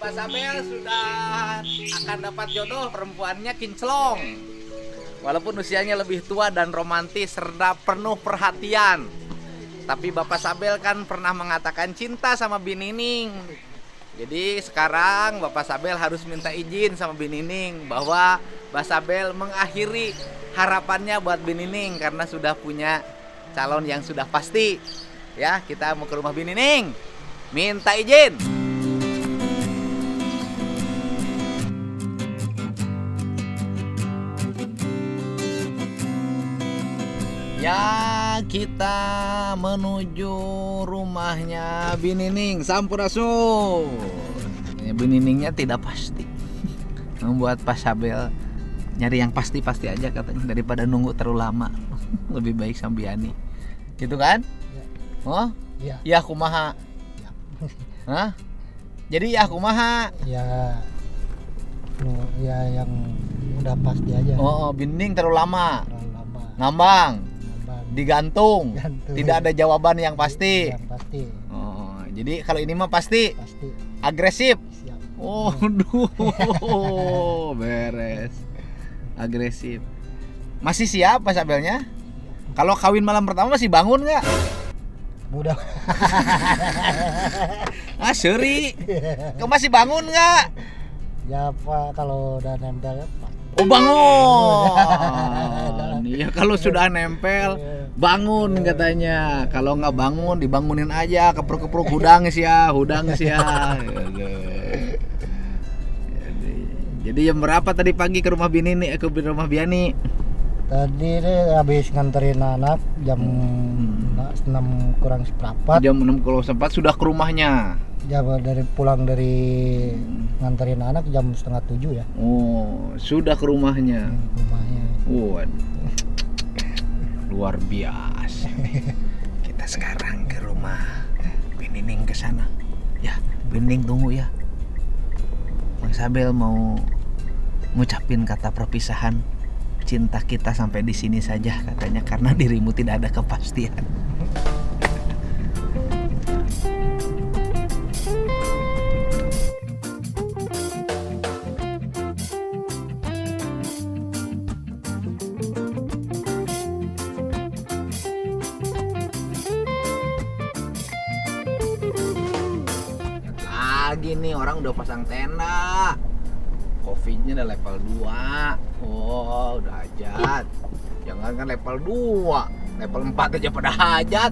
Bapak Sabel sudah akan dapat jodoh, perempuannya kinclong. Walaupun usianya lebih tua dan romantis serta penuh perhatian. Tapi Bapak Sabel kan pernah mengatakan cinta sama Binining. Jadi sekarang Bapak Sabel harus minta izin sama Binining bahwa Bapak Sabel mengakhiri harapannya buat Binining karena sudah punya calon yang sudah pasti. Ya, kita mau ke rumah Binining. Minta izin. Ya, kita menuju rumahnya Binining Sampurasun. Ya, Bininingnya tidak pasti. Membuat Pak Sabel nyari yang pasti-pasti aja katanya daripada nunggu terlalu lama. Lebih baik Sambiani. Gitu kan? Ya. Oh? Ya. Ya kumaha. Ya. Hah? Jadi ya kumaha. Ya, ya yang udah pasti aja. Oh, Binining terlalu lama. Terlalu lama. Ngambang. Nambang. Digantung. Gantung. Tidak ada jawaban yang pasti. Yang pasti. Oh, jadi kalau ini mah pasti Pasti. agresif. Siap. Oh, duh, beres. Agresif. Masih siap Pak Sabelnya? Kalau kawin malam pertama masih bangun nggak? Mudah. Ah, seri. Kau masih bangun nggak? Ya Pak, kalau udah nempel ya Pak. Oh, bangun. Iya, kalau sudah nempel bangun katanya. Kalau nggak bangun dibangunin aja, kepruk-kepruk hudang sih ya. Jadi jam berapa tadi pagi ke rumah Bini nih, ke rumah Biani? Tadi deh habis nganterin anak jam 6 kurang seperempat. Jam 6 kalau sempat sudah ke rumahnya. Jam pulang dari nganterin anak jam 6:30 ya. Oh, sudah ke rumahnya. Rumahnya. Waduh. Luar biasa. Kita sekarang ke rumah Binining ke sana. Ya, Binining tunggu ya. Bang Sabel mau ngucapin kata perpisahan. Cinta kita sampai di sini saja katanya karena dirimu tidak ada kepastian. Lagi nih orang udah pasang tenda. Coffee-nya udah level 2. Oh, udah hajat. Jangan kan level 2, level 4 aja pada hajat.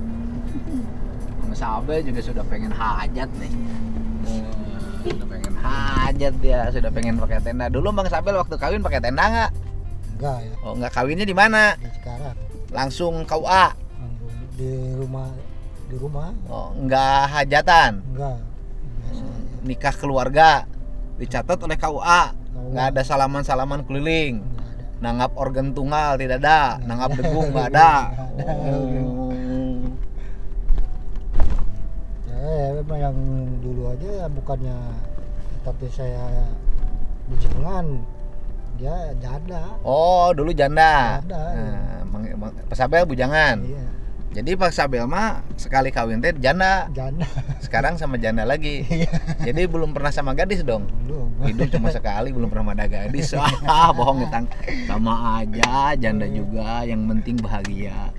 Bang Sabel juga sudah pengen hajat nih. Sudah pengen hajat dia, sudah pengen pakai tenda. Dulu Bang Sabel waktu kawin pakai tenda nggak? Enggak ya. Oh, nggak, kawinnya di mana? Di sekarang Langsung KUA. di rumah. Oh, nggak hajatan. Enggak. Biasa. Nikah keluarga dicatat oleh KUA. Nggak ada salaman-salaman keliling. Enggak ada. Nanggap organ tunggal tidak ada, nanggap degung nggak ada. Ya memang yang dulu aja bukannya tapi saya bujangan, dia janda. Oh, dulu janda. Janda, Pak Sabel bujangan. Iya, Jadi Pak Sabel mah sekali kawin teh janda. janda. Sekarang sama janda lagi. Jadi belum pernah sama gadis dong. Belum. Hidup cuma sekali, belum pernah ada gadis. Bohong getang. Sama aja, janda juga. Yang penting bahagia.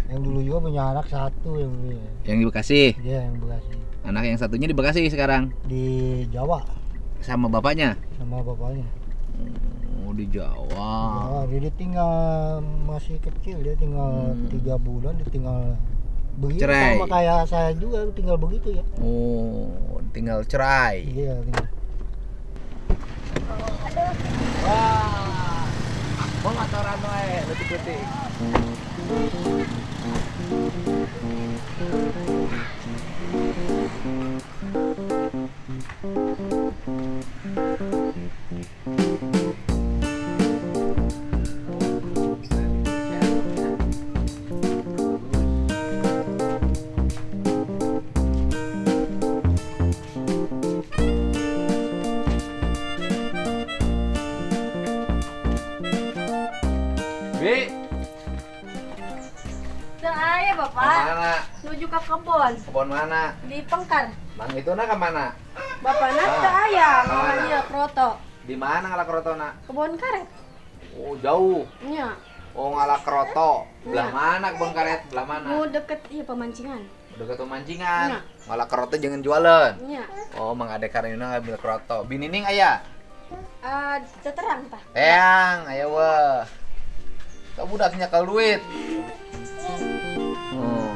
Yang dulu juga punya anak satu yang Yang di Bekasi. dia yang Bekasi. Anak yang satunya di Bekasi sekarang. Di Jawa Sama bapaknya. sama bapaknya. Oh, di Jawa. Jawa, dia tinggal masih kecil, dia tinggal 3 bulan, dia tinggal begitu. Cerai. Sama kayak saya juga tinggal begitu ya. Oh, tinggal cerai. Iya, tinggal. Wah, mau motoran wae, letik-letik. Bi, Udah aja bapak, mana? menuju ke kebun Kebun mana? di Pengkar. Mang itu nak ke mana? Bapak nata ayam, Kemana? malah dia kroto. Di mana ngalah kroto nak? Kebun karet. Oh jauh. Nya. Oh ngalah kroto. Belah Iya. mana kebun karet? Belah mana? Mau deket iya pemancingan. Dekat pemancingan. Iya. Ngalah kroto jangan jualan. Nya. Oh mang ade karena ngambil kroto. Binining aya. Teterang tah. Eyang, ayo weh. Kamu budaknya kalau duit. Oh.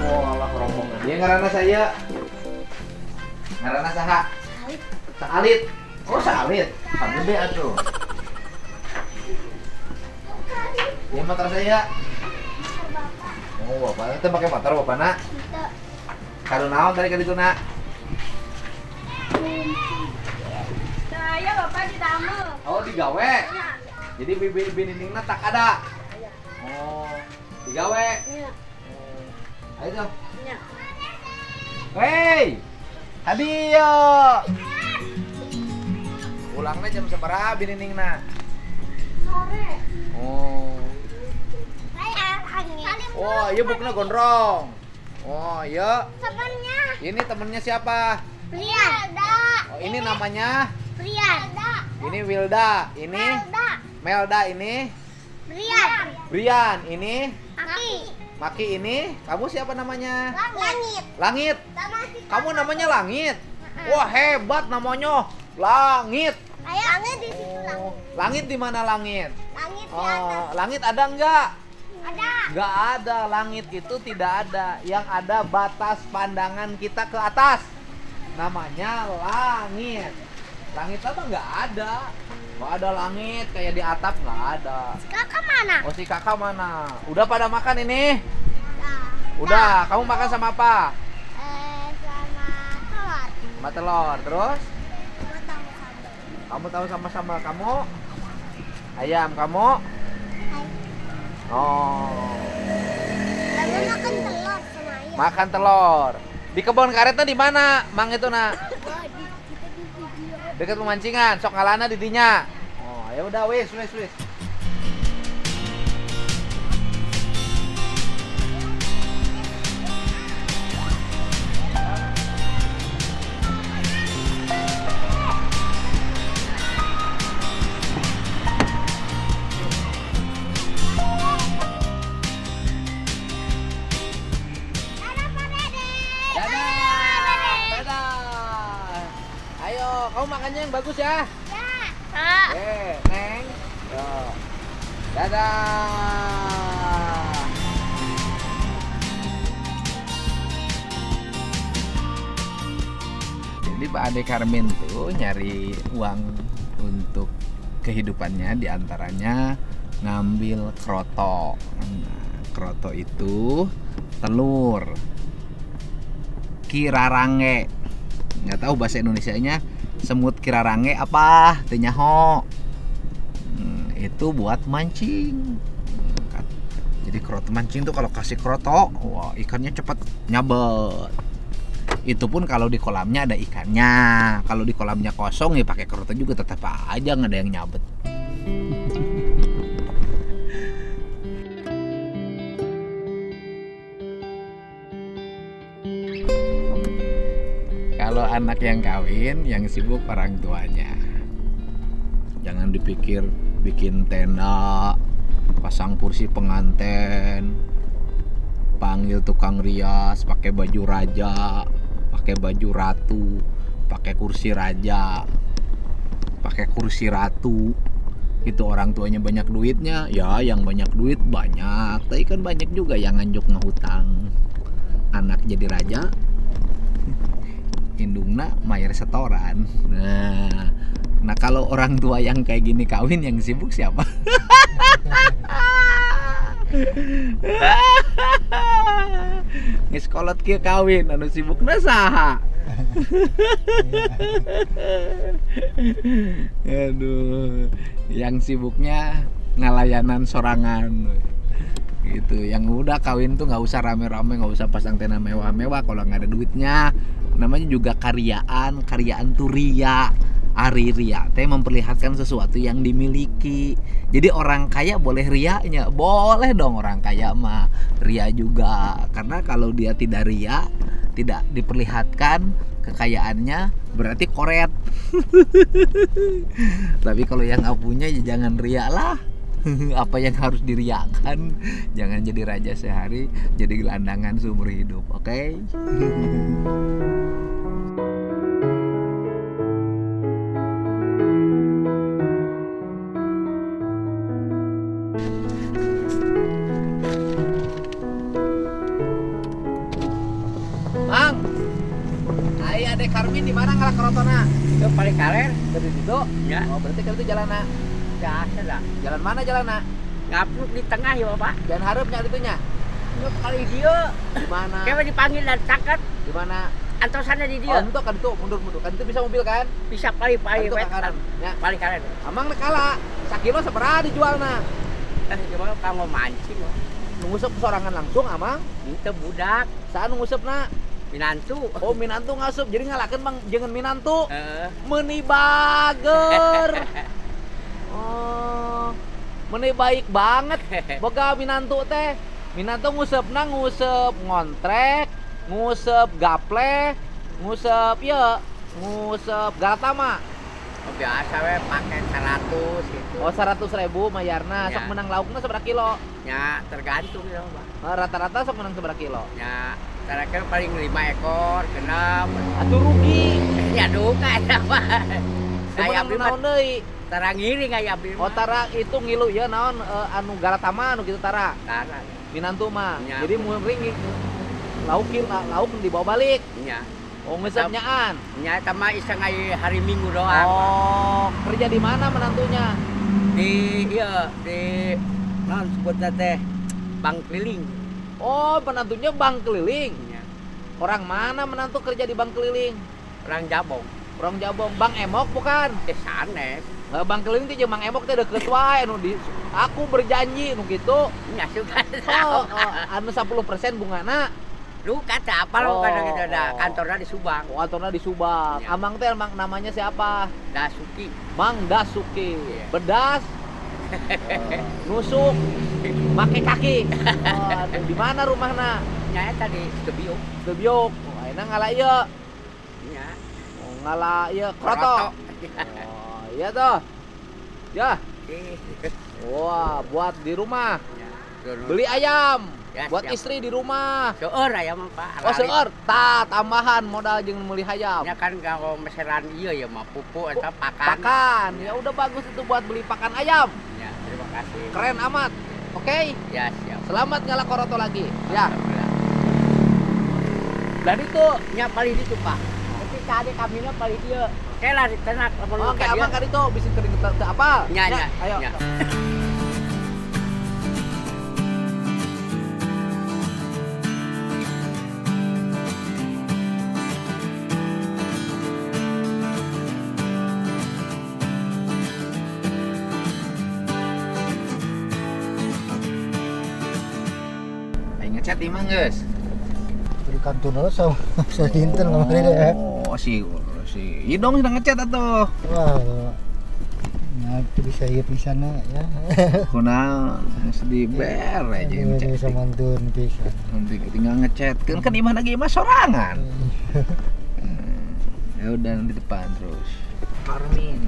Oh, alah rombongan. Dia ngaranna saya. Ngaranna saha? Salit. Oh, salit. Gede atuh. Dia motor saya. Oh, bapak itu pakai motor bapak nak? Kalau naon tadi ke ditu nak? Saya bapak di tamu. Oh, digawe. Jadi binining tak ada. Oh, digawe. Nya. Ayo tuh. Nya. Hei, hadiyo. Pulangnya jam seberapa binining nak? Sore. Oh. Oh, iya bukna gondrong. Oh, iya. Temennya Ini temennya siapa? Wilda. Oh, ini namanya. Brian. Ini Wilda. Ini Melda. Ini Brian. Ini Aki. Maki. Ini kamu siapa namanya? Langit. Langit. Sama si Kamu namanya Langit. Wah, hebat namanya. Langit. Langit di situ lang. Oh, Langit di mana Langit? Langit di atas. Oh, Langit ada enggak? Ada. Enggak ada. Langit itu tidak ada. Yang ada batas pandangan kita ke atas. Namanya langit. Langit apa enggak ada? Enggak ada langit kayak di atap enggak ada. Kakak mana? Oh, si kakak mana? Udah pada makan ini? Nah, Udah. Kamu makan sama apa? sama telur. Sama telur. Terus? Mau tahu sambal. Kamu tahu sama-sama kamu? Ayam kamu? Hai. Oh. Lalu makan telur sama ayam. Makan telur. Di kebun karetnya di mana? Mang itu nak. Wah, kita di video. Dekat pemancingan. Sok ngalana di dinya. Oh, ya udah wis. Dadah, Pak Dede. Dadah. Ayo, kamu makannya yang bagus ya. Ya. Kak. Neng. Yo. Dadah. Jadi Pak Ade Karmin tuh nyari uang untuk kehidupannya, diantaranya ngambil kroto. Nah, kroto itu telur kirarange, nggak tahu bahasa Indonesianya semut kirarange apa teu nyaho. Itu buat mancing. Jadi kroto mancing tuh kalau kasih kroto, wah ikannya cepat nyabet. Itu pun kalau di kolamnya ada ikannya. Kalau di kolamnya kosong ya pakai kroto juga tetap aja nggak ada yang nyabet. Kalau anak yang kawin, yang sibuk orang tuanya. Jangan dipikir bikin tenda, pasang kursi pengantin, panggil tukang rias, pakai baju raja, pakai baju ratu, pakai kursi raja, pakai kursi ratu. Itu orang tuanya banyak duitnya, ya yang banyak duit banyak. Tapi kan banyak juga yang nganjuk ngehutang. Anak jadi raja, indungna mayar setoran. Nah kalau orang tua yang kayak gini kawin, yang sibuk siapa? Geus kolot kieu kawin, anu sibukna saha? Aduh, yang sibuknya ngalayanan sorangan. Gitu. Yang udah kawin tuh nggak usah rame-rame, nggak usah pasang tenda mewah-mewah kalau nggak ada duitnya. Namanya juga karyaan tuh ria. Ari ria teh memperlihatkan sesuatu yang dimiliki. Jadi orang kaya boleh riaknya, boleh dong orang kaya mah ria juga. Karena kalau dia tidak ria, tidak diperlihatkan kekayaannya, berarti koret. Tapi kalau yang nggak punya ya jangan ria lah. Apa yang harus diriakan? Jangan jadi raja sehari, jadi gelandangan seumur hidup, oke? Bang, hai adek Karmin di mana ngalak kerotona? Itu paling karen Dari situ? ya. Oh berarti kan itu jalan nak? Biasa dah. Jalan mana jalan nak? Ngapluk di tengah ya Bapak. Jangan harap nyari itunya. Itu kali dia. Di mana? Kayak dipanggil dan caket. Di mana? Antosannya di Oh, dia. untuk kan itu mundur. Kan itu bisa mobil kan? Bisa paling Itu ke kanan. Ya. Paling karen. Amang nekala. Sakilo seberapa dijual nak? Gimana kamu mancing? Wak. Nungusep sorangan langsung amang. Itu budak. Saan nungusep nak? Minantu. Oh minantu ngasup. Jadi ngalakeun bang jangan minantu. Eh, Meuni bager. Oh. Meuni baik banget. Boga minantu teh. Minantu ngusepna ngusep ngontrek, ngusep gaple, ngusep ya, ngusep galatama. oh, biasa we pakai 100 gitu. Oh 100.000 mayarna. Ya. Sok menang laukna seberapa kilo? Ya tergantung ya Pak. Rata-rata sok menang seberapa kilo? Ya terakhir paling 5 ekor, genap. Atuh rugi. Ya duka ya Pak. Teu Kayak menang naon deui. Tara ngiring kayak beli. Oh tara itu ngilu ya naon anu galatama anu gitu tara. Tara. Minantu mah. Ya. Jadi muring lauk dibawa balik. Ya. Oh ngeusap nyaan. Nyata mah iseng aja hari Minggu doang. Oh, kerja di mana menantunya? Di iya di non sebutnya teh bank keliling. Oh, menantunya bank keliling. Ya. Orang mana menantu kerja di bank keliling? Orang Jabong. Orang Jabong, Bang Emok bukan? Sanes. Bank keliling teh jeung Bang Emok teh deket wae anu di aku berjanji nu kitu. Nya suka Oh, anu 10% bungana. lu kata apa lo Oh, kadang gitu dah oh. kantornya di Subang. Oh, kantornya di Subang. Ya. Amang teh namanya siapa? Dasuki. Mang Dasuki. Iya. Bedas. Nusuk. Make kaki. Oh, aduh, di mana rumahna? Nya tadi Stebio. Debiok. Oh, ayeuna ngala ieu. Nya. Oh, ngala ieu kroto. Oh, iya toh. Ya. Wah, buat di rumah. Beli ayam. Ya, Buat siap. istri di rumah. Seueur aya mah Pak. Oh, seueur. Tambahan modal jeung meuli ayam. Nya kan kalau meseran iya ya mah pupu eta pakan. Pakan. Ya udah bagus itu buat beli pakan ayam. Ya, terima kasih. Keren amat. Oke. Ya, siap. Selamat nyala koroto lagi. Ya. Alhamdulillah. Dan itu Nya paling itu Pak. Ketika ada kaminya paling dia. Kayak lari tenak lamun oke aman kan itu bisa kering ke apa? Nya, nya, Ayo. nya. Ayo ngechat imah geus. Di kantor lo sama saya dinten kemarin deh. Oh, si Idong sedang ngechat atuh. Wah, nah itu bisa iya pisana ya. Kuna sedih ber aja Ini ngechat. bisa mantun pisan. Nanti tinggal ngechat. Kan imah lagi imah sorangan. Ya udah nanti depan terus. Karmin.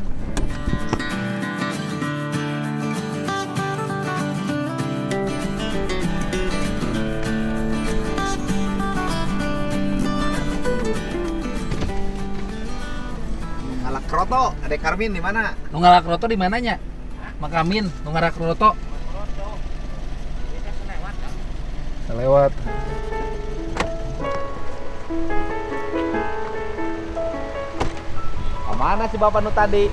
Ngalak Kroto, adek Karmin di mana? Nungalak Roto di mananya? Makamin, Nungalak Roto. Lewat. Mana si bapak nu tadi?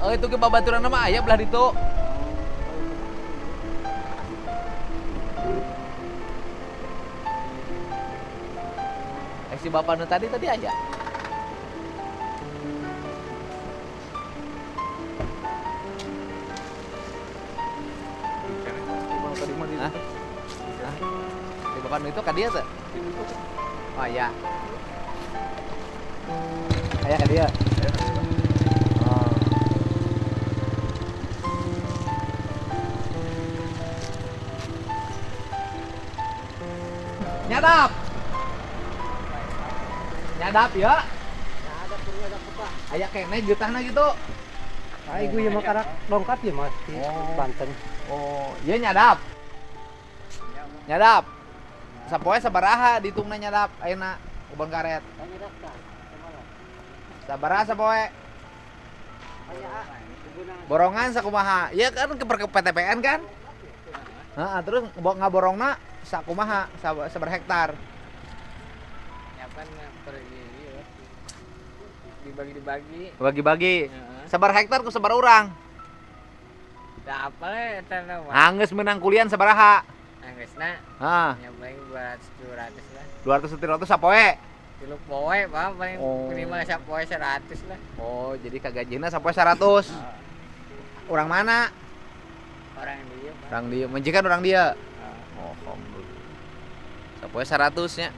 Itu ke babaturan nama ayah belah itu. Si bapak nu tadi aja. Hah? Hah? Si bapak nu itu ka dia tuh? Oh iya. Aya ka dia. Oh. Nyadap. Nyadap ya. Aya kene jutahna gitu. Ay, gue yang makarak dongkat ya mas di Oh. Banten. Oh, iya nyadap. Nyadap. Sapoe sabaraha ditungna nyadap ayeuna ubon karet. Sabaraha sapoe? Borongan sakumaha? Iya kan ke PTPN kan? Heeh, terus ngaborongna sakumaha? Sabar hektar. Nyapan pergi dibagi-dibagi. Bagi-bagi. Heeh. Sabar hektar ku sabar urang. Da apa eta mah? Anggeus menang kulian sabaraha? Anggeusna Hah, nyapain buat 700 lah. 200 sapoe. 3 poe Pak, paling Oh. minimal sapoe 100 lah. Oh, jadi kagajina sapoe 100. Urang mana? Orang dia Pak. Orang dia, majikan orang dia. Heeh. Oh, alhamdulillah. Sapoe 100 nya.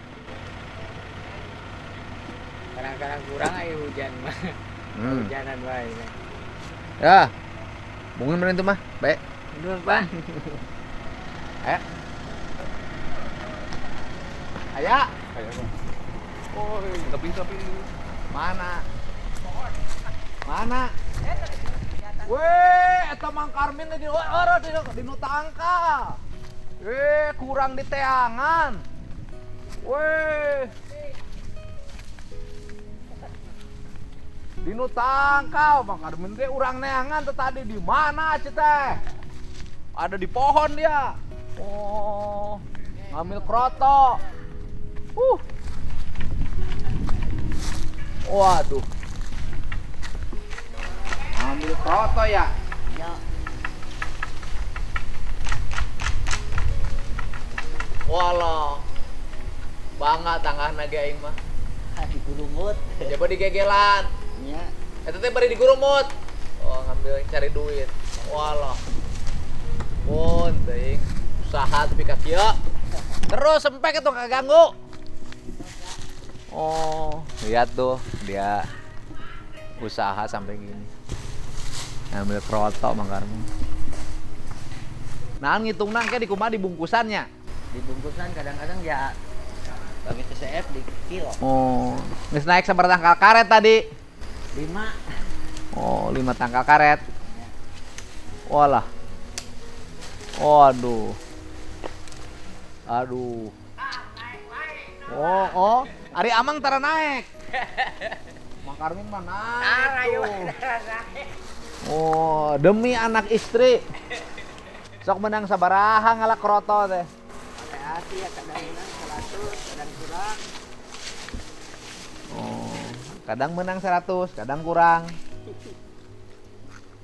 Kadang-kadang kurang aja hujan mah. Hujanan wae. Ya. Bungin bener itu mah, baik. Bener Pak. Aya. Oh, tapi Mana? Mana? Weh, eta Mang Karmin di nu tangka. Kurang di teangan. Weh. Di nu tangka, Mang Karmin teh urang neangan teh tadi di mana atuh teh? Ada di pohon dia. Oh, ngambil kroto. Waduh. Ambil kroto ya? Ya. Walah. Bangga tangahna ge aing mah. Di kurumut. Coba digegelan. Nya. Eta teh bari digurumut. Oh, ngambil cari duit. Walah. Pun teuing usaha tapi ka kieu. Terus sempek itu kaganggu. Oh, lihat tuh dia usaha sampai gini. Ngambil kroto Mang Karmin. Nah, ngitungna ke di kumaha dibungkusannya. Dibungkusan kadang-kadang ya bagi TCF di kilo. Oh, geus naik sabar tangkal karet tadi. 5. Oh, 5 tangkal karet. Walah. Waduh. Aduh. Oh. Ari Amang tara naik. Mang Karmin mah naik tuh. Oh, demi anak istri. Sok menang sabaraha ngalak kroto teh. Hati ya kadang menang 100, kadang kurang. Oh, kadang menang 100, kadang kurang.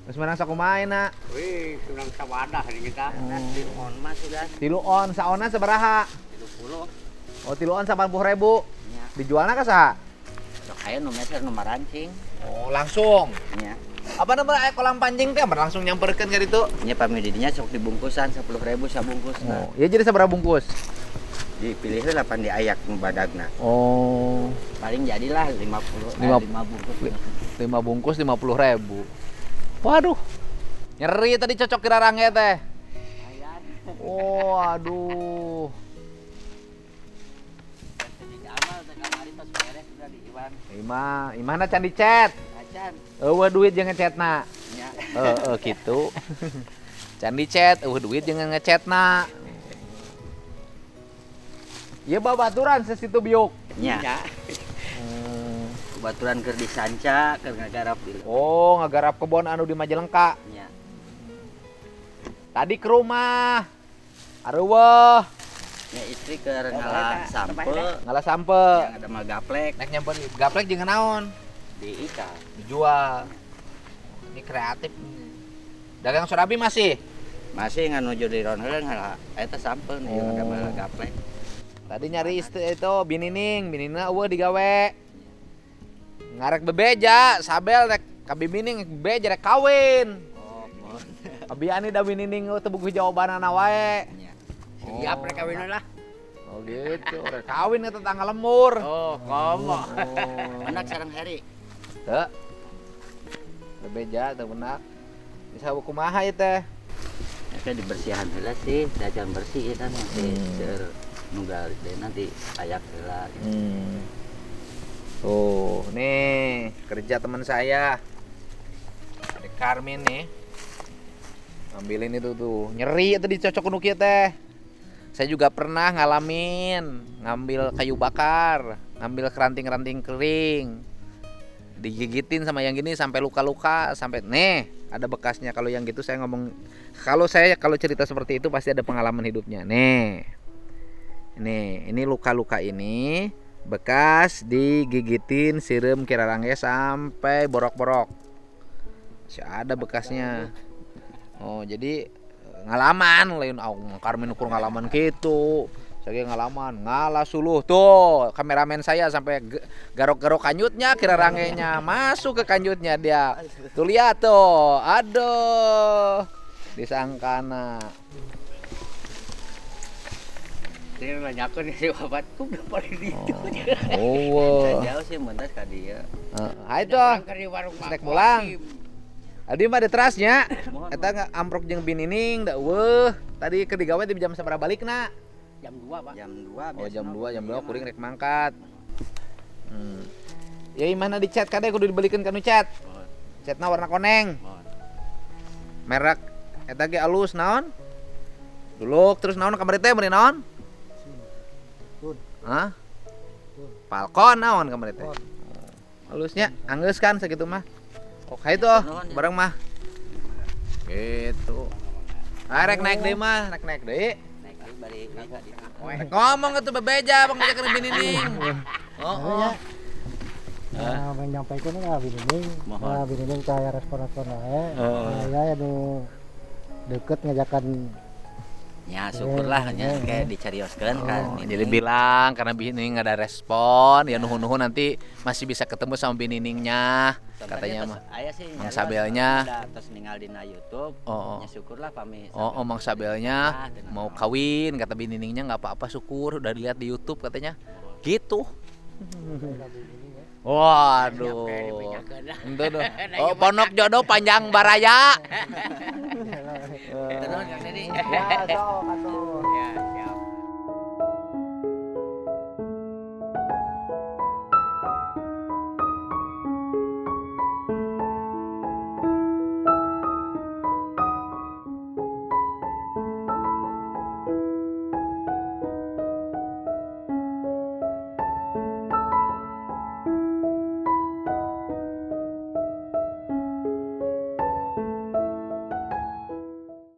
Terus menang sakumaha na? Wih, kurang sawadah ini kita. Di on mah sudah 3 on, saona sabaraha? 30. Oh, 3 on 80.000. Nya. Dijualna ka saha? Sok aya nu meser nu marancing. Oh, langsung. Nya. Apa namanya kolam pancing teh langsung nyamperkeun ka ditu? Nya pamidinya sok dibungkusan 10.000 sabungkus. Oh, iya jadi sabaraha bungkus? Dipilih heula pan diayak nu badagna. Oh, Paling jadilah 50 5 bungkus. 5 bungkus 50.000. Waduh. Nyeri tadi cocok kira rangge teh. Ayan. Oh, aduh. Jadi amal teh kamari tos beres sudah di Iwan. Imana can dicet? Acan. Eueuh duit jeung ngecetna. Nya. Gitu. Can dicet, duit jeung ngecetna. Ieu babaturan sesitu biuk. Nya. Baturan keur disanca, keur ngagarap di. Oh, ngagarap kebon anu di Majalengka. Nya. Tadi ke rumah. Areueuh, Nya istri keur ngalah sampe, ngalah sampe. yang ada mah gaplek Nek nyamper gaplek jeung naon? di ikan. Dijual. Ini kreatif. Dagang surabi masih? Masih nganu di ron heula ngalah eta sampe yang ada mah Oh. gaplek. Tadi nyari istri itu binining eueuh digawe. Ngarek bebeja, sabel rek kabibining bebeja rek kawin. Oh, mohon. Abi ani da binining teu buku jawabanana wae. Nya. Siap rek kawinan lah. Oh gitu, rek kawin eta tanggal lemur. Oh, komo. Oh. Anak sareng Heri. Teu. Bebeja teu benak. Bisa kumaha ieu teh? Eta dibersihan heula sih, dajan bersih eta nanti seur nunggal deh nanti ayak heula. Tuh, nih kerja teman saya. Ada Karmin nih. Ambilin itu tuh. Nyeri itu dicocok nu kieu teh. Saya juga pernah ngalamin ngambil kayu bakar, ngambil keranting-keranting kering. Digigitin sama yang gini sampai luka-luka, sampai nih ada bekasnya. Kalau yang gitu saya ngomong, kalau cerita seperti itu pasti ada pengalaman hidupnya. Nih. Ini luka-luka ini bekas digigitin sirum kirarangge sampai borok-borok. Masih ada bekasnya. Oh, jadi ngalaman lain Karmin ukur ngalaman gitu. Saya ngalaman ngalah suluh tuh kameramen saya sampai garok-garok kanyutnya kirarangenya masuk ke kanyutnya dia. Tuh lihat tuh. Aduh. Disangkana. Dia nanyakeun si babatku udah paling ditu. Oh. Jauh sih mentas ka dieu. Hai tuh. Snack mulang. Adi mah di terasnya. Eta amprok jeung binining da eueuh. Tadi ke digawe di jam sabaraha balikna? Jam 2, Pak. Jam 2. Oh, jam 2 kuring rek mangkat. Ya mana di chat kade kudu dibelikeun ka nu chat. Chatna warna koneng. Merek eta ge alus naon? Duluk terus naon kamari teh meuni naon? Hah? Falcon naon kamari teh? Halusnya anggeus kan sakitu mah. Oke itu bareng mah. Gitu. Rek naik deui mah, naik deui. Naik balik ka ditu. Ngomong atuh bebeja bang bebeja keur binining. Oh. Nah, menyampaikan lah binining. Mohon. Nah, binining kayak respon-respon wae. Ya nu deket ngajakan Ya syukurlah nya kayak dicarioskeun kan. Jadi bilang karena binining nggak ada respon, ya nuhun-nuhun nanti masih bisa ketemu sama bininingnya katanya mah. Aya sih Mang Sabelnya. terus ninggal dina YouTube. Oh. Ya syukurlah pami. Mang Sabelnya mau kawin kata bininingnya nggak apa-apa syukur udah dilihat di YouTube katanya. Gitu. Waduh. Itu tuh. Oh, Ponok Jodoh Panjang Baraya. Terus Kang Dedi. ya sok atuh.